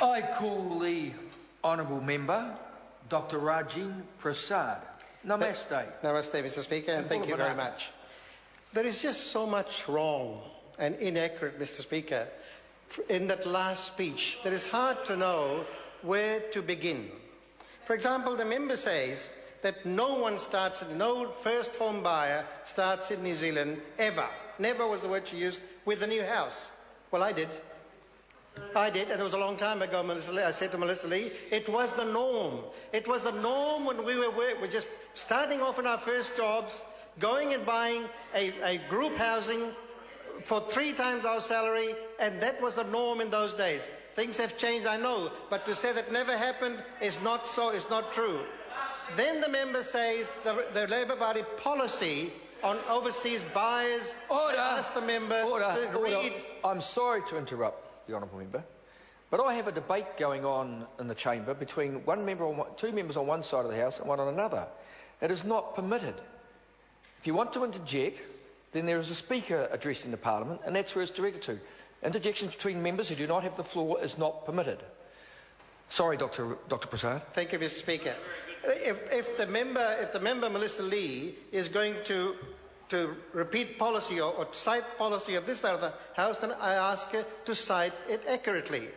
I call the honourable member, Dr. Rajin Prasad. Namaste. Namaste, Mr. Speaker, and thank you very much. There is just so much wrong and inaccurate, Mr. Speaker, in that last speech that it's hard to know where to begin. For example, the member says that no first home buyer starts in New Zealand ever. Never was the word she used, with a new house. Well, I did, and it was a long time ago, Melissa Lee. I said to Melissa Lee, it was the norm. It was the norm when we were just starting off in our first jobs, going and buying a group housing for 3 times our salary, and that was the norm in those days. Things have changed, I know, but to say that never happened is not so, is not true. Then the member says the Labour Party policy on overseas buyers. Order! I asked the member to read. I'm sorry to interrupt the honourable member, but I have a debate going on in the chamber between two members on one side of the House and one on another. It is not permitted. If you want to interject, then there is a speaker addressing the Parliament, and that's where it's directed to. Interjections between members who do not have the floor is not permitted. Sorry, Dr. Prasad. Thank you, Mr. Speaker. If the member Melissa Lee is going to repeat policy or cite policy of this side of the House, then I ask her to cite it accurately.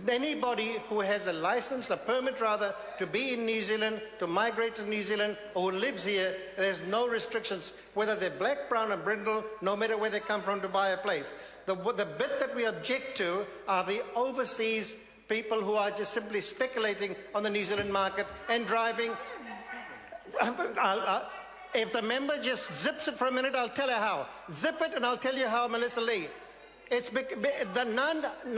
Anybody who has a license, a permit rather, to be in New Zealand, to migrate to New Zealand, or who lives here, there's no restrictions, whether they're black, brown, or brindle, no matter where they come from to buy a place. The bit that we object to are the overseas people who are just simply speculating on the New Zealand market and driving. If the member just zips it for a minute, I'll tell her how. Zip it and I'll tell you how, Melissa Lee. None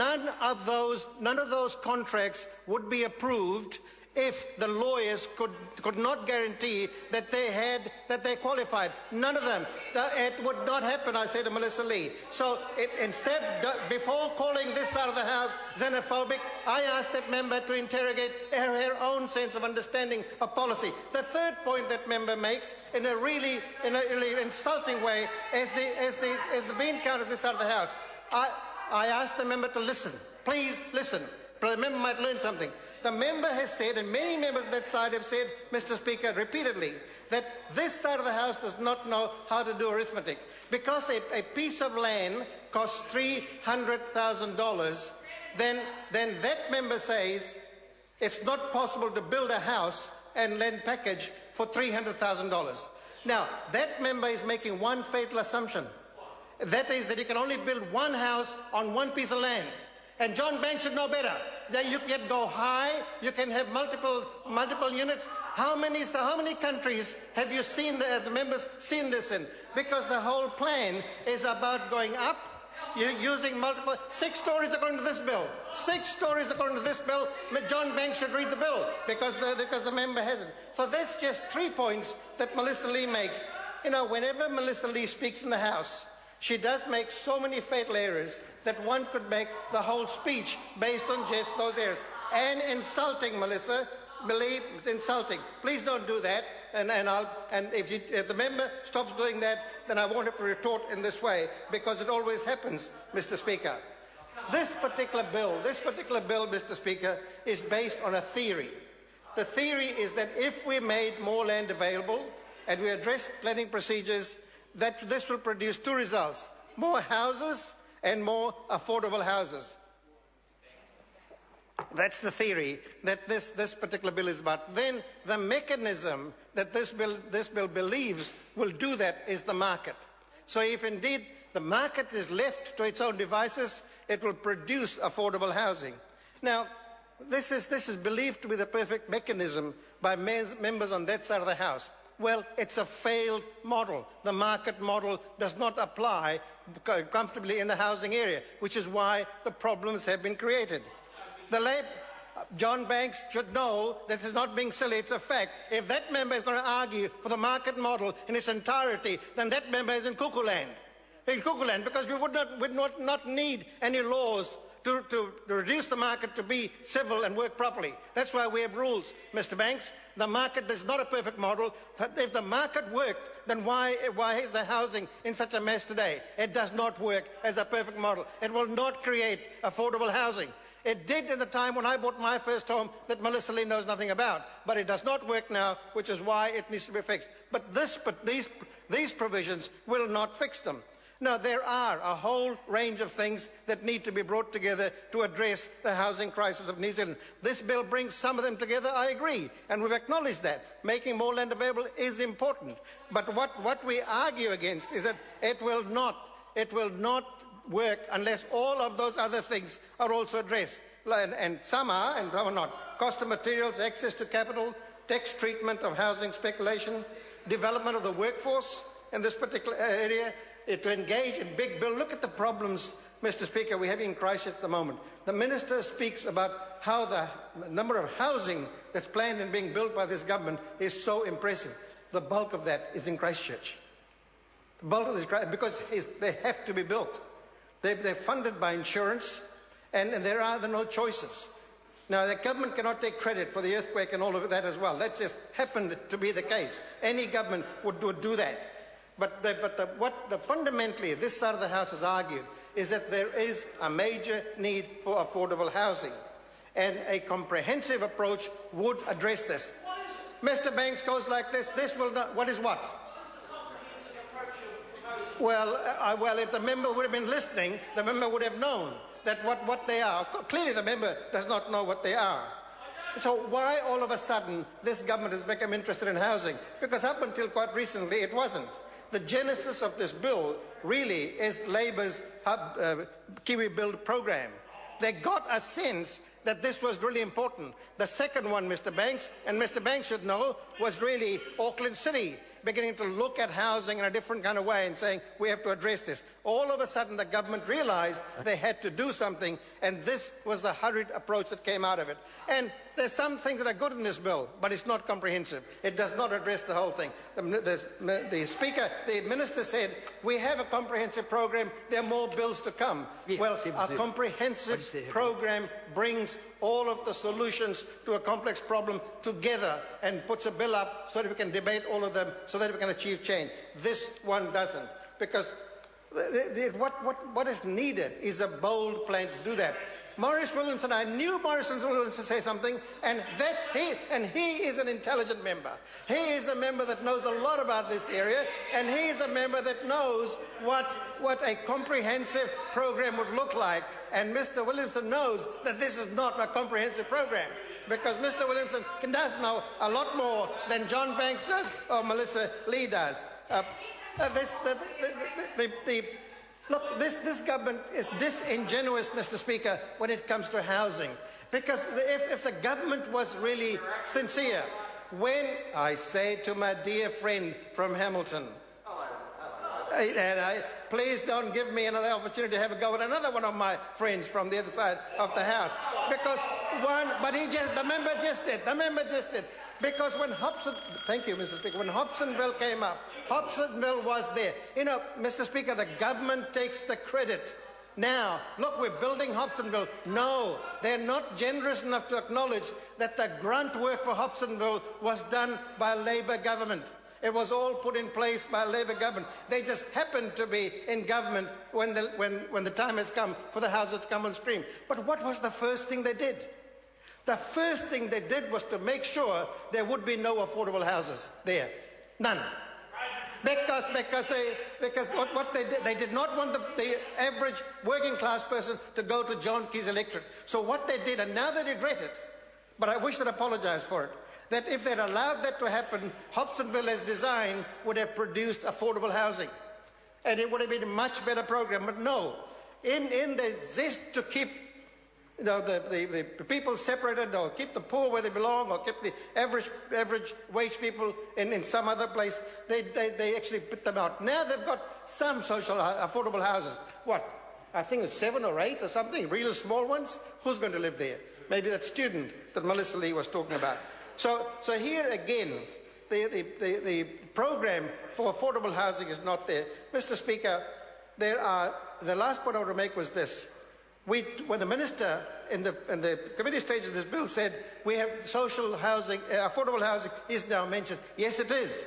of those contracts would be approved if the lawyers could not guarantee that they qualified. None of them. It would not happen, I say to Melissa Lee. So instead, before calling this side of the House xenophobic, I asked that member to interrogate her own sense of understanding of policy. The third point that member makes, in a really insulting way, as the bean count of this side of the House, I asked the member to listen. Please listen. The member might learn something. The member has said, and many members on that side have said, Mr. Speaker, repeatedly, that this side of the House does not know how to do arithmetic. Because a piece of land costs $300,000, then that member says it's not possible to build a house and land package for $300,000. Now, that member is making one fatal assumption. That is that you can only build one house on one piece of land. And John Banks should know better. That you can go high, you can have multiple units. How many countries have you seen the members seen this in? Because the whole plan is about going up. You're using 6 stories according to this bill. 6 stories according to this bill. John Banks should read the bill because the member hasn't. So that's just 3 points that Melissa Lee makes. You know, whenever Melissa Lee speaks in the House, she does make so many fatal errors that one could make the whole speech based on just those errors. And insulting, Melissa, believe insulting. Please don't do that. And if the member stops doing that, then I won't have to retort in this way, because it always happens, Mr. Speaker. This particular bill, Mr. Speaker, is based on a theory. The theory is that if we made more land available and we addressed planning procedures, that this will produce 2 results: more houses and more affordable houses. That's the theory that this particular bill is about. Then the mechanism that this bill believes will do that is the market. So if indeed the market is left to its own devices, it will produce affordable housing. Now, this is believed to be the perfect mechanism by members on that side of the House. Well, it's a failed model. The market model does not apply comfortably in the housing area, which is why the problems have been created. John Banks should know that it's not being silly, it's a fact. If that member is going to argue for the market model in its entirety, then that member is in cuckoo land. In cuckoo land, because we would not need any laws to reduce the market to be civil and work properly. That's why we have rules, Mr. Banks. The market is not a perfect model. If the market worked, then why is the housing in such a mess today? It does not work as a perfect model. It will not create affordable housing. It did in the time when I bought my first home that Melissa Lee knows nothing about. But it does not work now, which is why it needs to be fixed. But these provisions will not fix them. Now, there are a whole range of things that need to be brought together to address the housing crisis of New Zealand. This bill brings some of them together, I agree, and we've acknowledged that. Making more land available is important. But what we argue against is that it will not work unless all of those other things are also addressed. And some are, and some are not. Cost of materials, access to capital, tax treatment of housing speculation, development of the workforce in this particular area, to engage in big bill. Look at the problems, Mr. Speaker, we have in Christchurch at the moment. The Minister speaks about how the number of housing that's planned and being built by this government is so impressive. The bulk of that is in Christchurch. The bulk of this, because they have to be built. They're funded by insurance, and there are no choices. Now, the government cannot take credit for the earthquake and all of that as well. That just happened to be the case. Any government would do that. But fundamentally this side of the House has argued is that there is a major need for affordable housing, and a comprehensive approach would address this. Mr. Banks goes like this. This will not. What is what? Well, if the member would have been listening, the member would have known that what they are. Clearly, the member does not know what they are. So why all of a sudden this government has become interested in housing? Because up until quite recently it wasn't. The genesis of this bill really is Labour's Kiwi Build program. They got a sense that this was really important. The second one, Mr. Banks, and Mr. Banks should know, was really Auckland City beginning to look at housing in a different kind of way and saying, we have to address this. All of a sudden, the government realized they had to do something, and this was the hurried approach that came out of it. And there's some things that are good in this bill, but it's not comprehensive. It does not address the whole thing. The Speaker, the Minister said, we have a comprehensive program, there are more bills to come. Yeah, well, a comprehensive program brings all of the solutions to a complex problem together and puts a bill up so that we can debate all of them so that we can achieve change. This one doesn't, because what is needed is a bold plan to do that. Maurice Williamson, I knew Maurice Williamson was to say something, and he is an intelligent member. He is a member that knows a lot about this area, and he is a member that knows what a comprehensive program would look like. And Mr. Williamson knows that this is not a comprehensive program, because Mr. Williamson does know a lot more than John Banks does or Melissa Lee does. Look, this government is disingenuous, Mr. Speaker, when it comes to housing. Because if the government was really sincere, when I say to my dear friend from Hamilton, please don't give me another opportunity to have a go at another one of my friends from the other side of the House. Because the member just did. Because when Hobson, thank you, Mr. Speaker, when Hobsonville came up, Hobsonville was there. You know, Mr. Speaker, the government takes the credit. Now, look, we're building Hobsonville. No, they're not generous enough to acknowledge that the grunt work for Hobsonville was done by a Labour government. It was all put in place by a Labour government. They just happened to be in government when the time has come for the houses to come on stream. But what was the first thing they did? The first thing they did was to make sure there would be no affordable houses there. None. Because what they did not want the average working class person to go to John Key's Electric. So what they did, and now they regret it, but I wish they'd apologise for it, that if they'd allowed that to happen, Hobsonville as designed would have produced affordable housing. And it would have been a much better program. But no, in the zest to keep the people separated, or keep the poor where they belong, or keep the average wage people in some other place, they actually put them out. Now they've got some social affordable houses. What? I think it's 7 or 8 or something, real small ones. Who's going to live there? Maybe that student that Melissa Lee was talking about. So here again, the program for affordable housing is not there. Mr. Speaker, the last point I want to make was this. When the Minister in the committee stage of this bill said we have social housing, affordable housing is now mentioned. Yes, it is.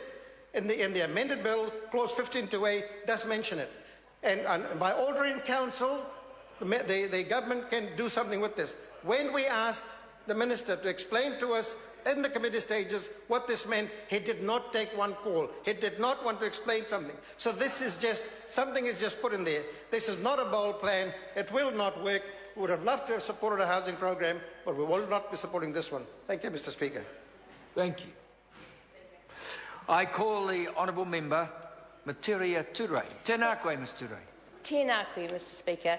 In the amended bill, clause 15(2)(a) does mention it. And by order in council, the government can do something with this. When we asked the Minister to explain to us in the committee stages what this meant, he did not take one call. He did not want to explain something. So this is just, something is just put in there. This is not a bold plan. It will not work. We would have loved to have supported a housing program, but we will not be supporting this one. Thank you, Mr. Speaker. Thank you. I call the honourable member, Materia Turei. Tēnā koe, Ms. Turei. Tēnā koe, Mr. Speaker.